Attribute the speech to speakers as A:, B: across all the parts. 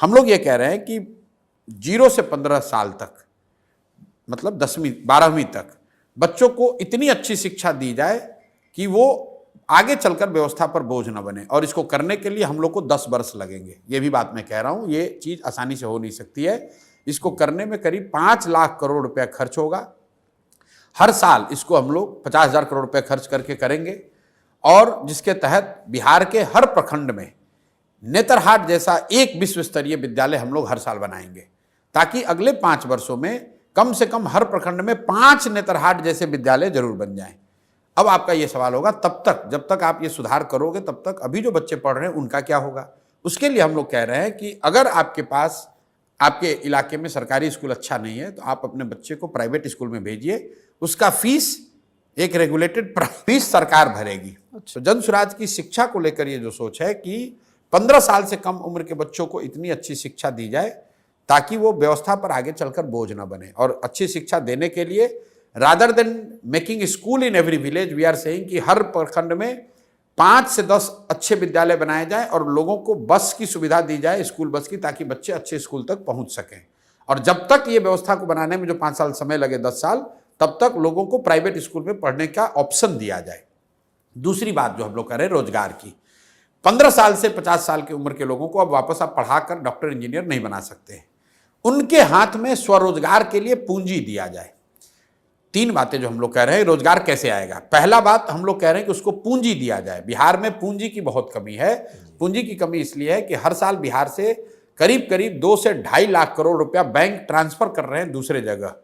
A: हम लोग ये कह रहे हैं कि 0 से 15 साल तक, मतलब 10वीं 12वीं तक बच्चों को इतनी अच्छी शिक्षा दी जाए कि वो आगे चलकर व्यवस्था पर बोझ न बने। और इसको करने के लिए हम लोग को 10 वर्ष लगेंगे। ये भी बात मैं कह रहा हूँ, ये चीज़ आसानी से हो नहीं सकती है। इसको करने में करीब 5 लाख करोड़ रुपया खर्च होगा। हर साल इसको हम लोग 50,000 करोड़ रुपये खर्च करके करेंगे, और जिसके तहत बिहार के हर प्रखंड में नेतरहाट जैसा एक विश्व स्तरीय विद्यालय हम लोग हर साल बनाएंगे, ताकि अगले 5 वर्षों में कम से कम हर प्रखंड में 5 नेतरहाट जैसे विद्यालय जरूर बन जाएं। अब आपका ये सवाल होगा, तब तक जब तक आप ये सुधार करोगे तब तक अभी जो बच्चे पढ़ रहे हैं उनका क्या होगा? उसके लिए हम लोग कह रहे हैं कि अगर आपके पास आपके इलाके में सरकारी स्कूल अच्छा नहीं है तो आप अपने बच्चे को प्राइवेट स्कूल में भेजिए। उसका फीस एक रेगुलेटेड फीस सरकार भरेगी। तो जन स्वराज की शिक्षा को लेकर ये जो सोच है कि 15 साल से कम उम्र के बच्चों को इतनी अच्छी शिक्षा दी जाए ताकि वो व्यवस्था पर आगे चलकर बोझ ना बने। और अच्छी शिक्षा देने के लिए rather than making school in every village, we are saying कि हर प्रखंड में 5 से 10 अच्छे विद्यालय बनाए जाएं और लोगों को बस की सुविधा दी जाए, स्कूल बस की, ताकि बच्चे अच्छे स्कूल तक पहुंच सकें। और जब तक ये व्यवस्था को बनाने में जो 5 साल समय लगे, 10 साल, तब तक लोगों को प्राइवेट स्कूल में पढ़ने का ऑप्शन दिया जाए। दूसरी बात जो हम लोग कर रहे हैं रोजगार की, 15 साल से 50 साल की उम्र के लोगों को अब वापस आप पढ़ाकर डॉक्टर इंजीनियर नहीं बना सकते हैं। उनके हाथ में स्वरोजगार के लिए पूंजी दिया जाए। 3 बातें जो हम लोग कह रहे हैं, रोजगार कैसे आएगा। पहला बात हम लोग कह रहे हैं कि उसको पूंजी दिया जाए। बिहार में पूंजी की बहुत कमी है। पूंजी की कमी इसलिए है कि हर साल बिहार से करीब करीब 2 से 2.5 लाख करोड़ रुपया बैंक ट्रांसफर कर रहे हैं दूसरे जगह।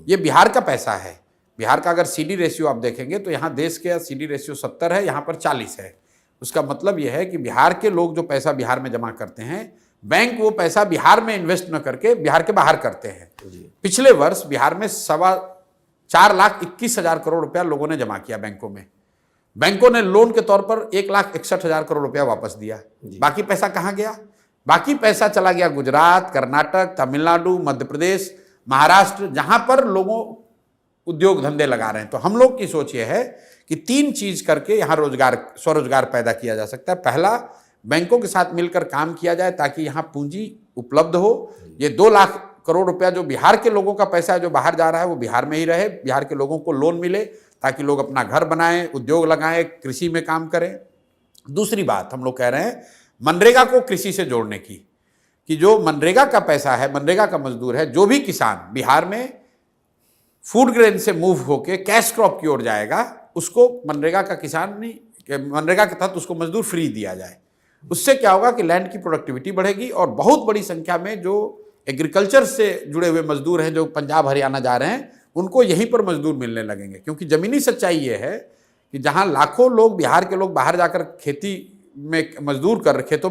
A: ये बिहार का पैसा है। बिहार का अगर सीडी रेशियो आप देखेंगे तो यहाँ देश के सीडी रेशियो 70 है, यहाँ पर 40 है। उसका मतलब यह है कि बिहार के लोग जो पैसा बिहार में जमा करते हैं, बैंक वो पैसा बिहार में इन्वेस्ट न करके बिहार के बाहर करते हैं। पिछले वर्ष बिहार में 4,21,000 करोड़ रुपया लोगों ने जमा किया बैंकों में। बैंकों ने लोन के तौर पर 1,61,000 करोड़ रुपया वापस दिया। बाकी पैसा कहाँ गया? बाकी पैसा चला गया गुजरात, कर्नाटक, तमिलनाडु, मध्य प्रदेश, महाराष्ट्र, जहां पर लोगों उद्योग धंधे लगा रहे हैं। तो हम लोग की सोच ये है कि 3 चीज करके यहाँ रोजगार, स्वरोजगार पैदा किया जा सकता है। पहला, बैंकों के साथ मिलकर काम किया जाए ताकि यहाँ पूंजी उपलब्ध हो। ये 2 लाख करोड़ रुपया जो बिहार के लोगों का पैसा है जो बाहर जा रहा है वो बिहार में ही रहे। बिहार के लोगों को लोन मिले ताकि लोग अपना घर बनाएं, उद्योग लगाएं, कृषि में काम करें। दूसरी बात हम लोग कह रहे हैं मनरेगा को कृषि से जोड़ने की, कि जो मनरेगा का पैसा है, मनरेगा का मजदूर है, जो भी किसान बिहार में फूड ग्रेन से मूव होके कैश क्रॉप की ओर जाएगा, उसको मनरेगा का किसान नहीं, मनरेगा के तहत उसको मजदूर फ्री दिया जाए। उससे क्या होगा कि लैंड की प्रोडक्टिविटी बढ़ेगी और बहुत बड़ी संख्या में जो एग्रीकल्चर से जुड़े हुए मजदूर हैं जो पंजाब हरियाणा जा रहे हैं, उनको यहीं पर मजदूर मिलने लगेंगे। क्योंकि ज़मीनी सच्चाई ये है कि जहां लाखों लोग, बिहार के लोग बाहर जाकर खेती में मजदूर कर, खेतों में